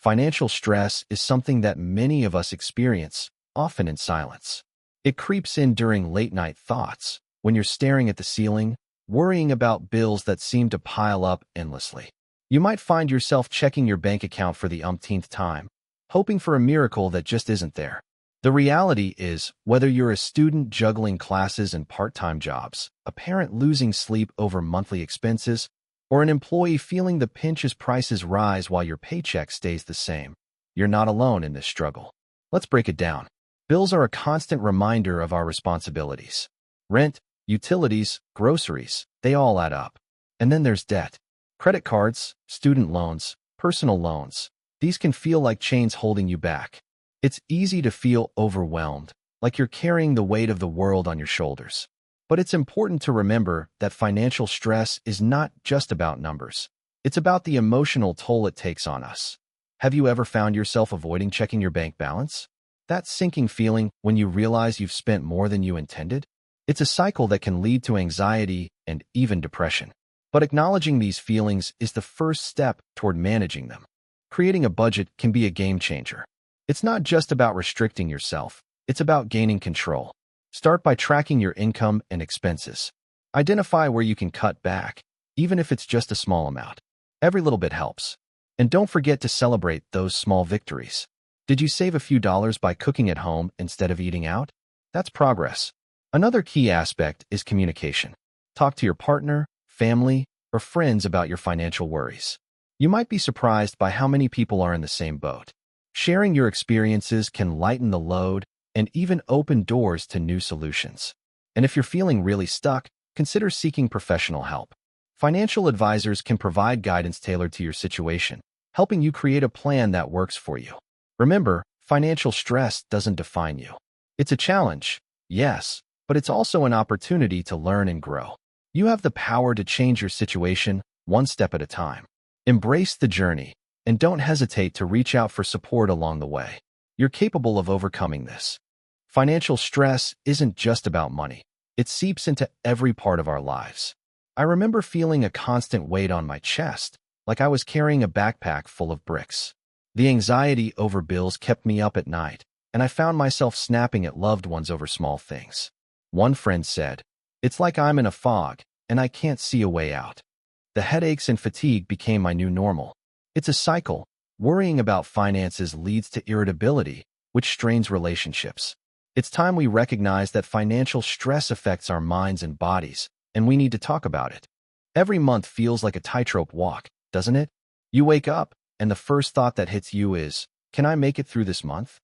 Financial stress is something that many of us experience, often in silence. It creeps in during late-night thoughts, when you're staring at the ceiling, worrying about bills that seem to pile up endlessly. You might find yourself checking your bank account for the umpteenth time, hoping for a miracle that just isn't there. The reality is, whether you're a student juggling classes and part-time jobs, a parent losing sleep over monthly expenses, or an employee feeling the pinch as prices rise while your paycheck stays the same, you're not alone in this struggle. Let's break it down. Bills are a constant reminder of our responsibilities. Rent, utilities, groceries, they all add up. And then there's debt. Credit cards, student loans, personal loans. These can feel like chains holding you back. It's easy to feel overwhelmed, like you're carrying the weight of the world on your shoulders. But it's important to remember that financial stress is not just about numbers. It's about the emotional toll it takes on us. Have you ever found yourself avoiding checking your bank balance? That sinking feeling when you realize you've spent more than you intended? It's a cycle that can lead to anxiety and even depression. But acknowledging these feelings is the first step toward managing them. Creating a budget can be a game changer. It's not just about restricting yourself, it's about gaining control. Start by tracking your income and expenses. Identify where you can cut back, even if it's just a small amount. Every little bit helps. And don't forget to celebrate those small victories. Did you save a few dollars by cooking at home instead of eating out? That's progress. Another key aspect is communication. Talk to your partner, family, or friends about your financial worries. You might be surprised by how many people are in the same boat. Sharing your experiences can lighten the load and even open doors to new solutions. And if you're feeling really stuck, consider seeking professional help. Financial advisors can provide guidance tailored to your situation, helping you create a plan that works for you. Remember, financial stress doesn't define you. It's a challenge, yes, but it's also an opportunity to learn and grow. You have the power to change your situation one step at a time. Embrace the journey, and don't hesitate to reach out for support along the way. You're capable of overcoming this. Financial stress isn't just about money. It seeps into every part of our lives. I remember feeling a constant weight on my chest, like I was carrying a backpack full of bricks. The anxiety over bills kept me up at night, and I found myself snapping at loved ones over small things. One friend said, "It's like I'm in a fog, and I can't see a way out." The headaches and fatigue became my new normal. It's a cycle. Worrying about finances leads to irritability, which strains relationships. It's time we recognize that financial stress affects our minds and bodies, and we need to talk about it. Every month feels like a tightrope walk, doesn't it? You wake up, and the first thought that hits you is, can I make it through this month?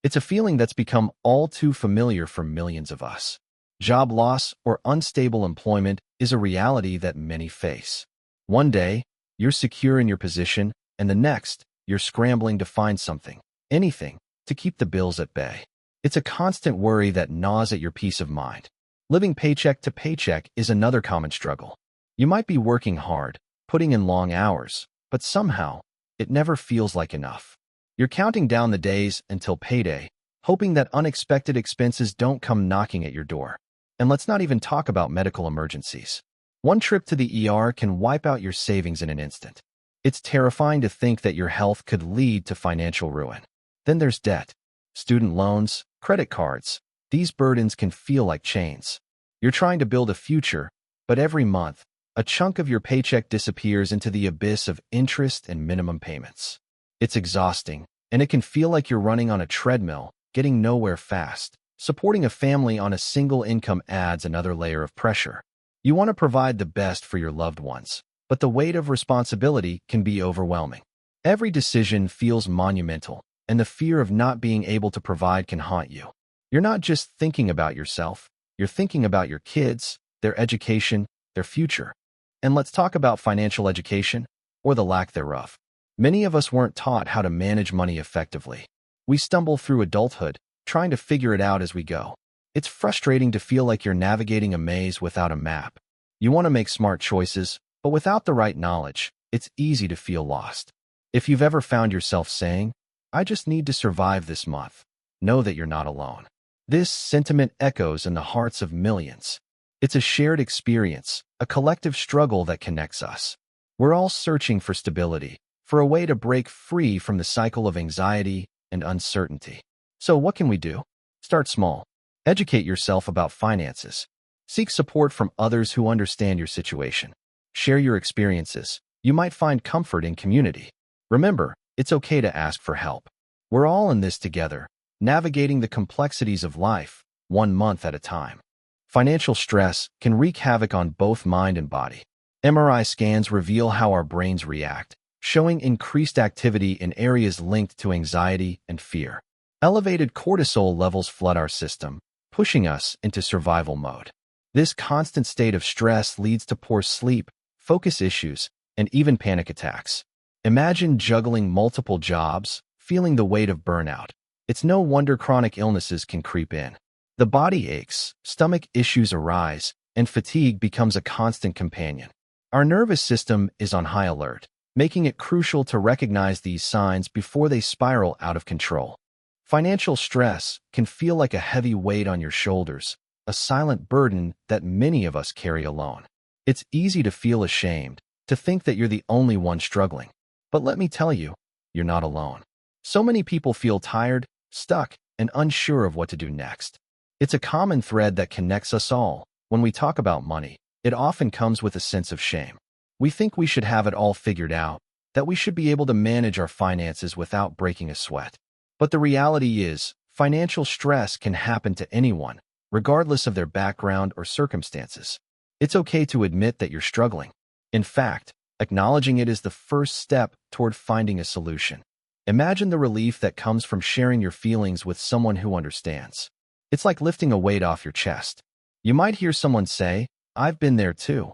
It's a feeling that's become all too familiar for millions of us. Job loss or unstable employment is a reality that many face. One day, you're secure in your position, and the next, you're scrambling to find something, anything, to keep the bills at bay. It's a constant worry that gnaws at your peace of mind. Living paycheck to paycheck is another common struggle. You might be working hard, putting in long hours, but somehow, it never feels like enough. You're counting down the days until payday, hoping that unexpected expenses don't come knocking at your door. And let's not even talk about medical emergencies. One trip to the ER can wipe out your savings in an instant. It's terrifying to think that your health could lead to financial ruin. Then there's debt. Student loans, credit cards. These burdens can feel like chains. You're trying to build a future, but every month, a chunk of your paycheck disappears into the abyss of interest and minimum payments. It's exhausting, and it can feel like you're running on a treadmill, getting nowhere fast. Supporting a family on a single income adds another layer of pressure. You want to provide the best for your loved ones, but the weight of responsibility can be overwhelming. Every decision feels monumental, and the fear of not being able to provide can haunt you. You're not just thinking about yourself, you're thinking about your kids, their education, their future. And let's talk about financial education, or the lack thereof. Many of us weren't taught how to manage money effectively. We stumble through adulthood, trying to figure it out as we go. It's frustrating to feel like you're navigating a maze without a map. You want to make smart choices, but without the right knowledge, it's easy to feel lost. If you've ever found yourself saying, "I just need to survive this month," know that you're not alone. This sentiment echoes in the hearts of millions. It's a shared experience, a collective struggle that connects us. We're all searching for stability, for a way to break free from the cycle of anxiety and uncertainty. So what can we do? Start small. Educate yourself about finances. Seek support from others who understand your situation. Share your experiences. You might find comfort in community. Remember, it's okay to ask for help. We're all in this together, navigating the complexities of life, one month at a time. Financial stress can wreak havoc on both mind and body. MRI scans reveal how our brains react, showing increased activity in areas linked to anxiety and fear. Elevated cortisol levels flood our system, pushing us into survival mode. This constant state of stress leads to poor sleep, focus issues, and even panic attacks. Imagine juggling multiple jobs, feeling the weight of burnout. It's no wonder chronic illnesses can creep in. The body aches, stomach issues arise, and fatigue becomes a constant companion. Our nervous system is on high alert, making it crucial to recognize these signs before they spiral out of control. Financial stress can feel like a heavy weight on your shoulders, a silent burden that many of us carry alone. It's easy to feel ashamed, to think that you're the only one struggling. But let me tell you, you're not alone. So many people feel tired, stuck, and unsure of what to do next. It's a common thread that connects us all. When we talk about money, it often comes with a sense of shame. We think we should have it all figured out, that we should be able to manage our finances without breaking a sweat. But the reality is, financial stress can happen to anyone, regardless of their background or circumstances. It's okay to admit that you're struggling. In fact, acknowledging it is the first step toward finding a solution. Imagine the relief that comes from sharing your feelings with someone who understands. It's like lifting a weight off your chest. You might hear someone say, "I've been there too."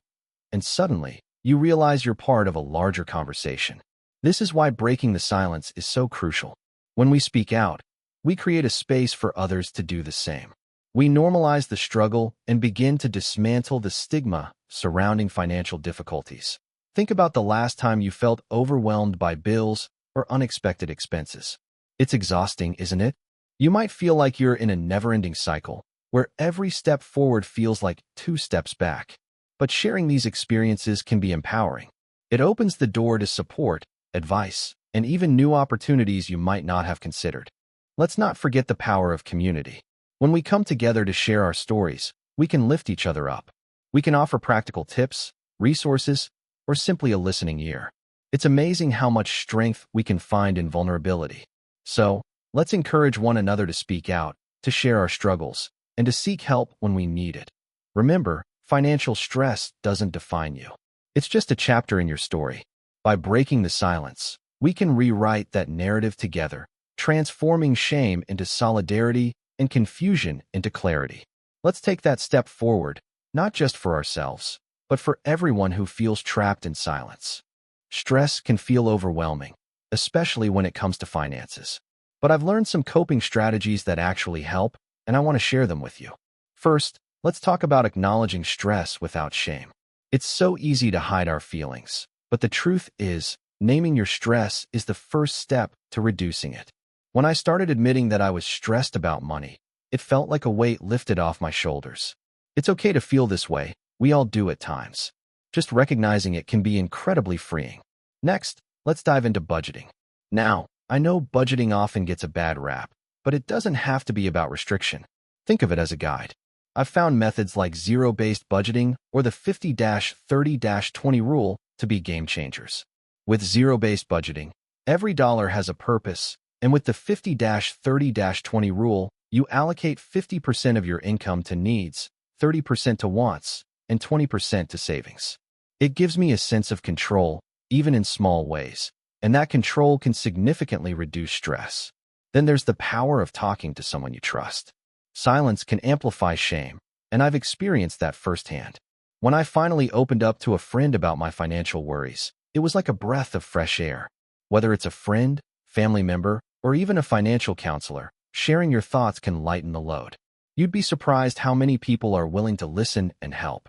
And suddenly, you realize you're part of a larger conversation. This is why breaking the silence is so crucial. When we speak out, we create a space for others to do the same. We normalize the struggle and begin to dismantle the stigma surrounding financial difficulties. Think about the last time you felt overwhelmed by bills or unexpected expenses. It's exhausting, isn't it? You might feel like you're in a never-ending cycle, where every step forward feels like 2 steps back. But sharing these experiences can be empowering. It opens the door to support, advice, and even new opportunities you might not have considered. Let's not forget the power of community. When we come together to share our stories, we can lift each other up. We can offer practical tips, resources, or simply a listening ear. It's amazing how much strength we can find in vulnerability. So, let's encourage one another to speak out, to share our struggles, and to seek help when we need it. Remember, financial stress doesn't define you. It's just a chapter in your story. By breaking the silence, we can rewrite that narrative together, transforming shame into solidarity and confusion into clarity. Let's take that step forward, not just for ourselves, but for everyone who feels trapped in silence. Stress can feel overwhelming, especially when it comes to finances. But I've learned some coping strategies that actually help, and I want to share them with you. First, let's talk about acknowledging stress without shame. It's so easy to hide our feelings, but the truth is, naming your stress is the first step to reducing it. When I started admitting that I was stressed about money, it felt like a weight lifted off my shoulders. It's okay to feel this way, we all do at times. Just recognizing it can be incredibly freeing. Next, let's dive into budgeting. Now, I know budgeting often gets a bad rap, but it doesn't have to be about restriction. Think of it as a guide. I've found methods like zero-based budgeting or the 50-30-20 rule to be game changers. With zero-based budgeting, every dollar has a purpose, and with the 50-30-20 rule, you allocate 50% of your income to needs, 30% to wants, and 20% to savings. It gives me a sense of control, even in small ways, and that control can significantly reduce stress. Then there's the power of talking to someone you trust. Silence can amplify shame, and I've experienced that firsthand. When I finally opened up to a friend about my financial worries, it was like a breath of fresh air. Whether it's a friend, family member, or even a financial counselor, sharing your thoughts can lighten the load. You'd be surprised how many people are willing to listen and help.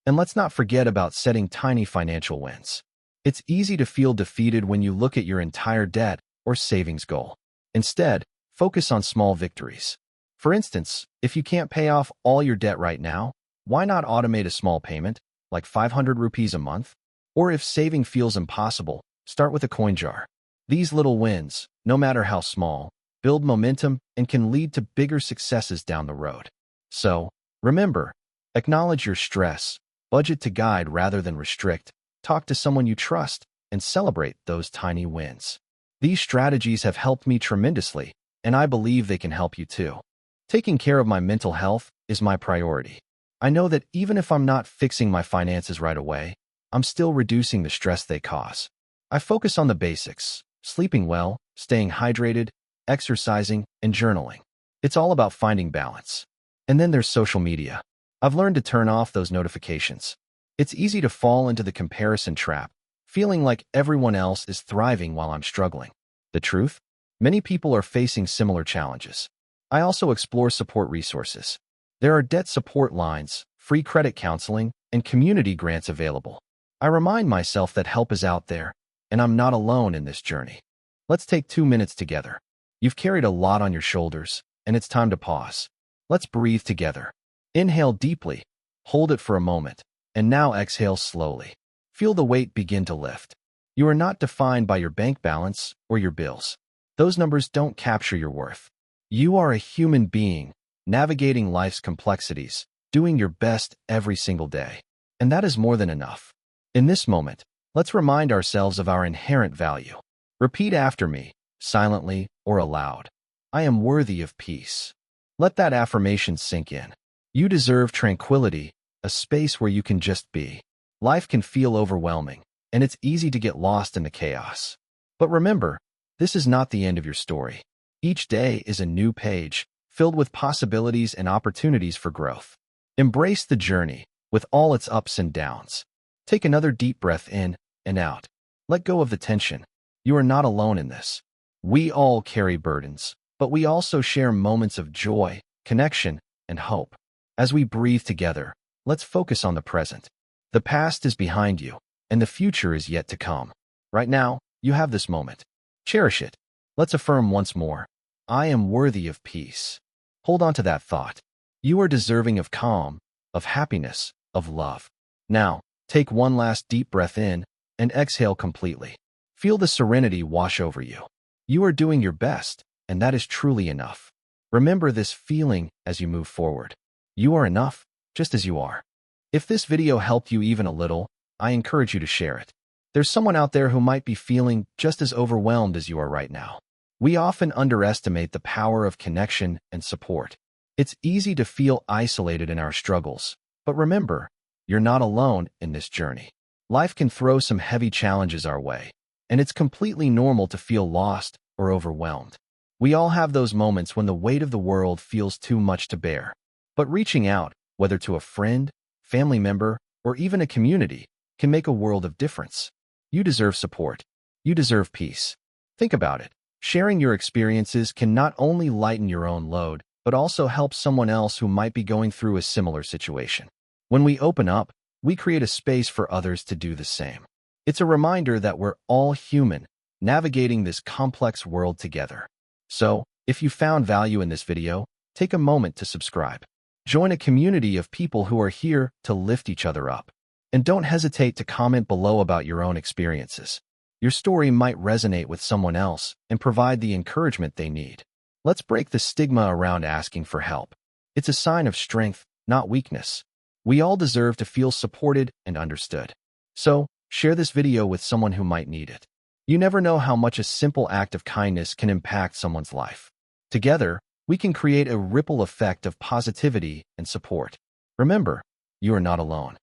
And let's not forget about setting tiny financial wins. It's easy to feel defeated when you look at your entire debt or savings goal. Instead, focus on small victories. For instance, if you can't pay off all your debt right now, why not automate a small payment, like 500 rupees a month? Or if saving feels impossible, Start with a coin jar. These little wins, no matter how small, build momentum and can lead to bigger successes down the road. So, remember, acknowledge your stress, budget to guide rather than restrict, talk to someone you trust, and celebrate those tiny wins. These strategies have helped me tremendously, and I believe they can help you too. Taking care of my mental health is my priority. I know that even if I'm not fixing my finances right away, I'm still reducing the stress they cause. I focus on the basics: sleeping well, staying hydrated, exercising, and journaling. It's all about finding balance. And then there's social media. I've learned to turn off those notifications. It's easy to fall into the comparison trap, feeling like everyone else is thriving while I'm struggling. The truth? Many people are facing similar challenges. I also explore support resources. There are debt support lines, free credit counseling, and community grants available. I remind myself that help is out there, and I'm not alone in this journey. Let's take 2 minutes together. You've carried a lot on your shoulders, and it's time to pause. Let's breathe together. Inhale deeply, hold it for a moment, and now exhale slowly. Feel the weight begin to lift. You are not defined by your bank balance or your bills. Those numbers don't capture your worth. You are a human being, navigating life's complexities, doing your best every single day. And that is more than enough. In this moment, let's remind ourselves of our inherent value. Repeat after me, silently or aloud. I am worthy of peace. Let that affirmation sink in. You deserve tranquility, a space where you can just be. Life can feel overwhelming, and it's easy to get lost in the chaos. But remember, this is not the end of your story. Each day is a new page, filled with possibilities and opportunities for growth. Embrace the journey, with all its ups and downs. Take another deep breath in and out. Let go of the tension. You are not alone in this. We all carry burdens, but we also share moments of joy, connection, and hope. As we breathe together, let's focus on the present. The past is behind you, and the future is yet to come. Right now, you have this moment. Cherish it. Let's affirm once more. I am worthy of peace. Hold on to that thought. You are deserving of calm, of happiness, of love. Now, take one last deep breath in and exhale completely. Feel the serenity wash over you. You are doing your best, and that is truly enough. Remember this feeling as you move forward. You are enough, just as you are. If this video helped you even a little, I encourage you to share it. There's someone out there who might be feeling just as overwhelmed as you are right now. We often underestimate the power of connection and support. It's easy to feel isolated in our struggles, but remember, you're not alone in this journey. Life can throw some heavy challenges our way, and it's completely normal to feel lost or overwhelmed. We all have those moments when the weight of the world feels too much to bear. But reaching out, whether to a friend, family member, or even a community, can make a world of difference. You deserve support. You deserve peace. Think about it. Sharing your experiences can not only lighten your own load, but also help someone else who might be going through a similar situation. When we open up, we create a space for others to do the same. It's a reminder that we're all human, navigating this complex world together. So, if you found value in this video, take a moment to subscribe. Join a community of people who are here to lift each other up. And don't hesitate to comment below about your own experiences. Your story might resonate with someone else and provide the encouragement they need. Let's break the stigma around asking for help. It's a sign of strength, not weakness. We all deserve to feel supported and understood. So, share this video with someone who might need it. You never know how much a simple act of kindness can impact someone's life. Together, we can create a ripple effect of positivity and support. Remember, you are not alone.